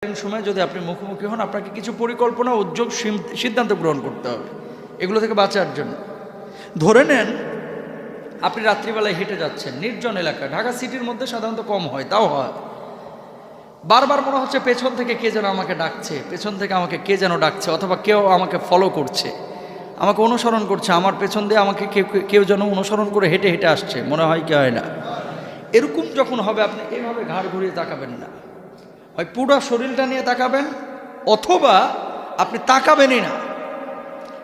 সময় যদি আপনি মুখোমুখি হন, আপনাকে কিছু পরিকল্পনা উদ্যোগ সিদ্ধান্ত গ্রহণ করতে হবে এগুলো থেকে বাঁচার জন্য। ধরে নেন আপনি রাত্রিবেলায় হেঁটে যাচ্ছেন নির্জন এলাকায়, ঢাকা সিটির মধ্যে সাধারণত কম হয়, তাও হয়। বারবার মনে হচ্ছে পেছন থেকে কে যেন আমাকে ডাকছে, পেছন থেকে আমাকে কে যেন ডাকছে, অথবা কেউ আমাকে ফলো করছে, আমাকে অনুসরণ করছে, আমার পেছন দিয়ে আমাকে কেউ যেন অনুসরণ করে হেঁটে হেঁটে আসছে, মনে হয় কি হয় না? এরকম যখন হবে আপনি এভাবে ঘাড় ঘুরিয়ে তাকাবেন না, হয় পুরো শরীরটা নিয়ে তাকাবেন, অথবা আপনি তাকাবেনই না।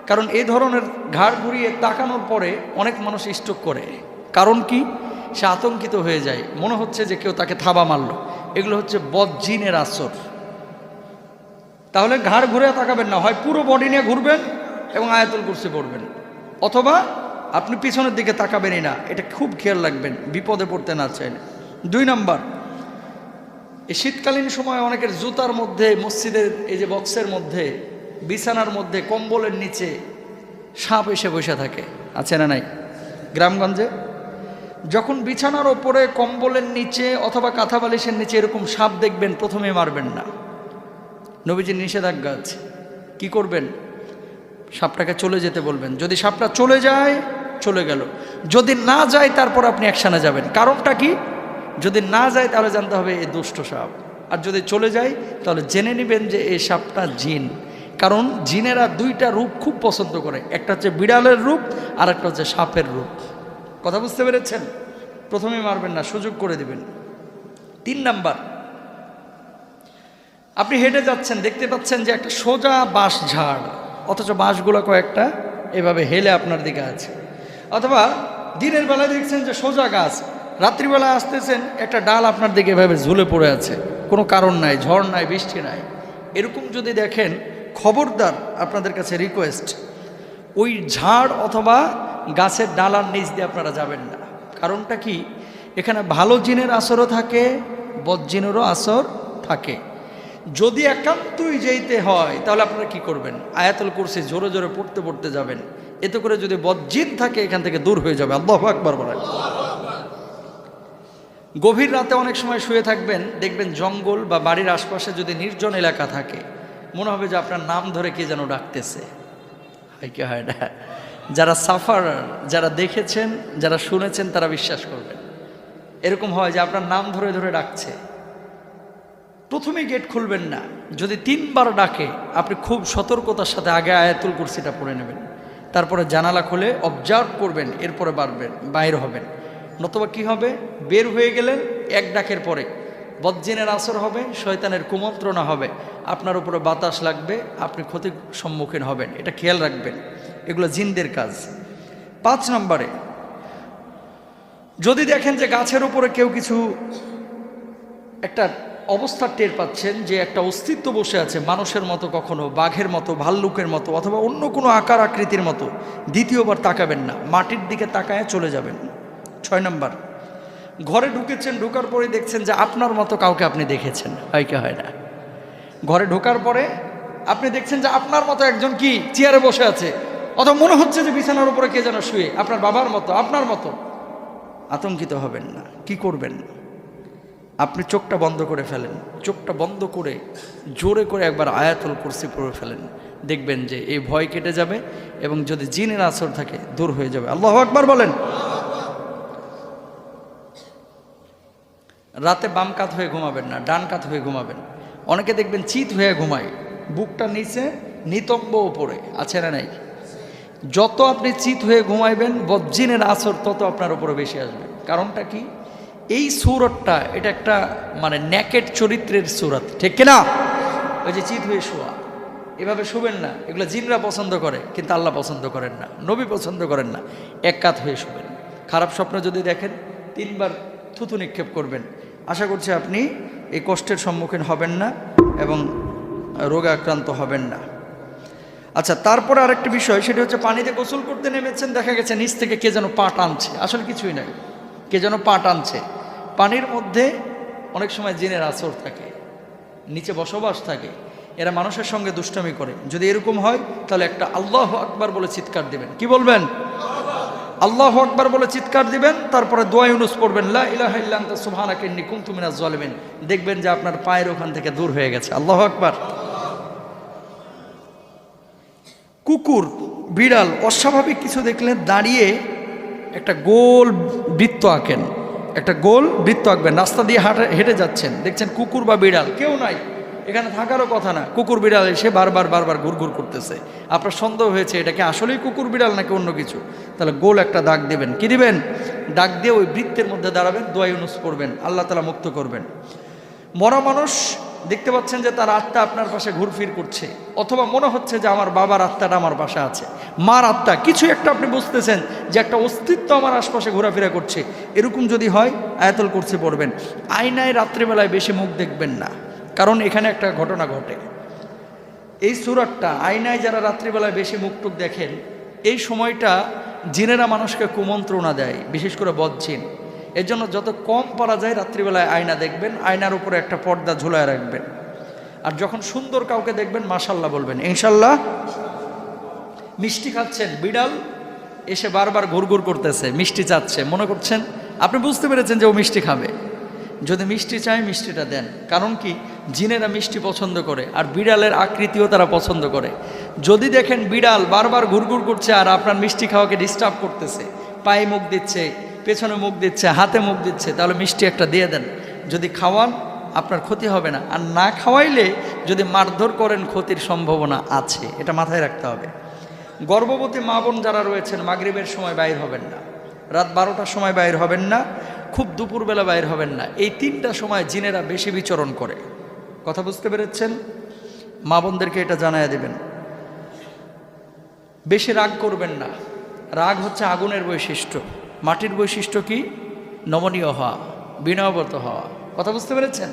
কারণ এই ধরনের ঘাড় ঘুরিয়ে তাকানোর পরে অনেক মানুষ স্ট্রোক করে। কারণ কি? সে আতঙ্কিত হয়ে যায়, মনে হচ্ছে যে কেউ তাকে থাবা মারলো। এগুলো হচ্ছে বদজিনের আসর। তাহলে ঘাড় ঘুরে তাকাবেন না, হয় পুরো বডি নিয়ে ঘুরবেন এবং আয়াতুল কুরসি পড়বেন, অথবা আপনি পিছনের দিকে তাকাবেনই না। এটা খুব খেয়াল রাখবেন, বিপদে পড়তে না চাইলে। 2 নাম্বার, এই শীতকালীন সময় অনেকের জুতার মধ্যে, মসজিদের এই যে বক্সের মধ্যে, বিছানার মধ্যে, কম্বলের নিচে সাপ এসে বসে থাকে, আছে না নাই? গ্রামগঞ্জে যখন বিছানার ওপরে, কম্বলের নিচে অথবা কাঁথা বালিশের নিচে এরকম সাপ দেখবেন, প্রথমে মারবেন না। নবীজির নিষেধাজ্ঞা আছে। কি করবেন? সাপটাকে চলে যেতে বলবেন। যদি সাপটা চলে যায়, চলে গেল। যদি না যায়, তারপর আপনি অ্যাকশানে যাবেন। কারণটা কি? যদি না যায় তাহলে জানতে হবে এই দুষ্ট সাপ, আর যদি চলে যায় তাহলে জেনে নেবেন যে এই সাপটা জিন। কারণ জিনেরা 2টা রূপ খুব পছন্দ করে, একটা হচ্ছে বিড়ালের রূপ আর একটা হচ্ছে সাপের রূপ। কথা বুঝতে পেরেছেন? প্রথমে মারবেন না, সুযোগ করে দিবেন। 3 নাম্বার, আপনি হেঁটে যাচ্ছেন, দেখতে পাচ্ছেন যে একটা সোজা বাঁশ ঝাড়, অথচ বাঁশগুলো কয়েকটা এভাবে হেলে আপনার দিকে আছে। অথবা দিনের বেলায় দেখছেন যে সোজা গাছ, রাত্রিবেলা আসতেছেন একটা ডাল আপনার দিকে এভাবে ঝুলে পড়ে আছে, কোনো কারণ নাই, ঝড় নাই, বৃষ্টি নাই। এরকম যদি দেখেন, খবরদার, আপনাদের কাছে রিকোয়েস্ট, ওই ঝাড় অথবা গাছের ডালার নিচ দিয়ে আপনারা যাবেন না। কারণটা কি? এখানে ভালো জিনের আসরও থাকে, বদজিনেরও আসর থাকে। যদি একান্তই যেতে হয় তাহলে আপনারা কি করবেন? আয়াতুল কুরসি জোরে জোরে পড়তে পড়তে যাবেন। এতে করে যদি বদজিন থাকে এখান থেকে দূর হয়ে যাবে। আল্লাহু আকবার বলেন। গভীর রাতে অনেক সময় শুয়ে থাকবেন, দেখবেন জঙ্গল বা বাড়ির আশপাশে যদি নির্জন এলাকা থাকে, মনে হবে যে আপনার নাম ধরে কে যেন ডাকতেছে। হয় কি হয় না? যারা সাফার, যারা দেখেছেন, যারা শুনেছেন, তারা বিশ্বাস করবেন। এরকম হয় যে আপনার নাম ধরে ধরে ডাকছে। প্রথমেই গেট খুলবেন না। যদি 3 বার ডাকে, আপনি খুব সতর্কতার সাথে আগে আয়াতুল কুরসিটা পড়ে নেবেন, তারপরে জানালা খুলে অবজার্ভ করবেন, এরপরে বাইর হবেন। নতুবা কি হবে? বের হয়ে গেলেন, 1 ডাকের পরে বদজিনের আসর হবে, শয়তানের কুমন্ত্রণা হবে, আপনার উপরে বাতাস লাগবে, আপনি ক্ষতির সম্মুখীন হবেন। এটা খেয়াল রাখবেন, এগুলো জিনদের কাজ। 5 নম্বরে, যদি দেখেন যে গাছের উপরে কেউ কিছু একটা অবস্থা টের পাচ্ছেন, যে একটা অস্তিত্ব বসে আছে, মানুষের মতো, কখনো বাঘের মতো, ভাল্লুকের মতো, অথবা অন্য কোনো আকার আকৃতির মতো, দ্বিতীয়বার তাকাবেন না, মাটির দিকে তাকায় চলে যাবেন। 6 নম্বর, ঘরে ঢুকেছেন, ঢোকার পরে দেখছেন যে আপনার মতো কাউকে আপনি দেখেছেন। হয় কি হয় না? ঘরে ঢোকার পরে আপনি দেখছেন যে আপনার মতো একজন কি চেয়ারে বসে আছে, অথবা মনে হচ্ছে যে বিছানার উপরে কে যেন শুয়ে, আপনার বাবার মতো, আপনার মতো। আতঙ্কিত হবেন না। কি করবেন? আপনি চোখটা বন্ধ করে ফেলেন, চোখটা বন্ধ করে জোরে করে একবার আয়াতুল কুরসি পড়ে ফেলেন, দেখবেন যে এই ভয় কেটে যাবে এবং যদি জিনের আসর থাকে দূর হয়ে যাবে। আল্লাহু আকবার বলেন। রাতে বাম কাত হয়ে ঘুমাবেন না, ডান কাত হয়ে ঘুমাবেন। অনেকে দেখবেন চিত হয়ে ঘুমায়, বুকটা নিচে, নিতম্ব উপরে, আছে না নাই? যত আপনি চিত হয়ে ঘুমাইবেন, বদজিনের আসর তত আপনার উপরে বেশি আসবে। কারণটা কি? এই সূরতটা, এটা একটা মানে নেকেট চরিত্রের সূরত, ঠিক কিনা? ওই যে চিত হয়ে শোয়া, এভাবে শুবেন না। এগুলো জিনরা পছন্দ করে, কিন্তু আল্লাহ পছন্দ করেন না, নবী পছন্দ করেন না। এক কাত হয়ে শুবেন। খারাপ স্বপ্ন যদি দেখেন, 3 বার থুতু নিক্ষেপ করবেন। আশা করছি আপনি এই কষ্টের সম্মুখীন হবেন না এবং রোগে আক্রান্ত হবেন না। আচ্ছা, তারপরে আরেকটা বিষয়, সেটা হচ্ছে পানিতে গোসল করতে নেমেছেন, দেখা গেছে নিচ থেকে কে যেন পা টানছে। আসলে কিছুই নাই, কে যেন পা টানছে। পানির মধ্যে অনেক সময় জিনের আসর থাকে, নিচে বসবাস থাকে, এরা মানুষের সঙ্গে দুষ্টামি করে। যদি এরকম হয় তাহলে একটা আল্লাহু আকবার বলে চিৎকার দেবেন। কি বলবেন? আল্লাহু আকবার বলে চিৎকার দিবেন, তারপরে দোয়া ইউনুস পড়বেন, লা ইলাহা ইল্লা আনতা সুবহানাকা ইন্নী কুনতু মিনাজ জালিমিন। দেখবেন যে আপনার পায়ের ওখান থেকে দূর হয়ে গেছে। আল্লাহু আকবার। কুকুর, বিড়াল অস্বাভাবিক কিছু দেখলে দাঁড়িয়ে একটা গোল বৃত্ত আঁকেন, একটা গোল বৃত্ত আঁকবেন। রাস্তা দিয়ে হেঁটে যাচ্ছেন, দেখছেন কুকুর বা বিড়াল কেউ নাই, এখানে থাকারও কথা না, কুকুর বিড়াল এসে বারবার ঘুরঘুর করতেছে। আপনার সন্দেহ হয়েছে এটা কি আসলেই কুকুর বিড়াল নাকি অন্য কিছু, তাহলে গোল একটা দাগ দেবেন। কি দিবেন? দাগ দিয়ে ওই বৃত্তের মধ্যে দাঁড়াবেন, দোয়া ইউনুস পড়বেন, আল্লাহ তাআলা মুক্ত করবেন। মরা মানুষ দেখতে পাচ্ছেন যে তার আত্মা আপনার পাশে ঘুরফির করছে, অথবা মনে হচ্ছে যে আমার বাবার আত্মাটা আমার পাশে আছে, মার আত্মা কিছু একটা আপনি বুঝতেছেন যে একটা অস্তিত্ব আমার আশপাশে ঘোরাফেরা করছে, এরকম যদি হয় আয়াতুল কুরসি পড়বেন। আয়নায় রাত্রিবেলায় বেশি মুখ দেখবেন না, কারণ এখানে একটা ঘটনা ঘটে। এই সূরাটা আয়নায় যারা রাত্রিবেলায় বেশি মুখ টুক দেখেন, এই সময়টা জিনেরা মানুষকে কুমন্ত্রণা দেয়, বিশেষ করে বদজিন। এর জন্য যত কম পারা যায় রাত্রিবেলায় আয়না দেখবেন, আয়নার উপরে একটা পর্দা ঝুলায় রাখবেন। আর যখন সুন্দর কাউকে দেখবেন মাশাল্লাহ বলবেন, ইনশাল্লাহ। মিষ্টি খাচ্ছেন, বিড়াল এসে বারবার ঘুরঘুর করতেছে, মিষ্টি চাচ্ছে, মনে করছেন আপনি বুঝতে পেরেছেন যে ও মিষ্টি খাবে। যদি মিষ্টি চায় মিষ্টিটা দেন, কারণ কি জিনেরা মিষ্টি পছন্দ করে, আর বিড়ালের আকৃতিও তারা পছন্দ করে। যদি দেখেন বিড়াল বারবার ঘুরঘুর করছে আর আপনার মিষ্টি খাওয়াকে ডিস্টার্ব করতেছে, পায়ে মুখ দিচ্ছে, পেছনে মুখ দিচ্ছে, হাতে মুখ দিচ্ছে, তাহলে মিষ্টি একটা দিয়ে দেন। যদি খাওয়ান আপনার ক্ষতি হবে না, আর না খাওয়াইলে যদি মারধর করেন ক্ষতির সম্ভাবনা আছে, এটা মাথায় রাখতে হবে। গর্ভবতী মা বোন যারা রয়েছেন মাগরিবের সময় বাইর হবেন না, রাত 12টার সময় বাইর হবেন না, খুব দুপুরবেলা বাইর হবেন না। এই 3টা সময় জিনেরা বেশি বিচরণ করে। কথা বুঝতে পেরেছেন? মা বোনদেরকে এটা জানায়া দেবেন। বেশি রাগ করবেন না, রাগ হচ্ছে আগুনের বৈশিষ্ট্য। মাটির বৈশিষ্ট্য কি? নমনীয় হওয়া, বিনয়বত হওয়া। কথা বুঝতে পেরেছেন?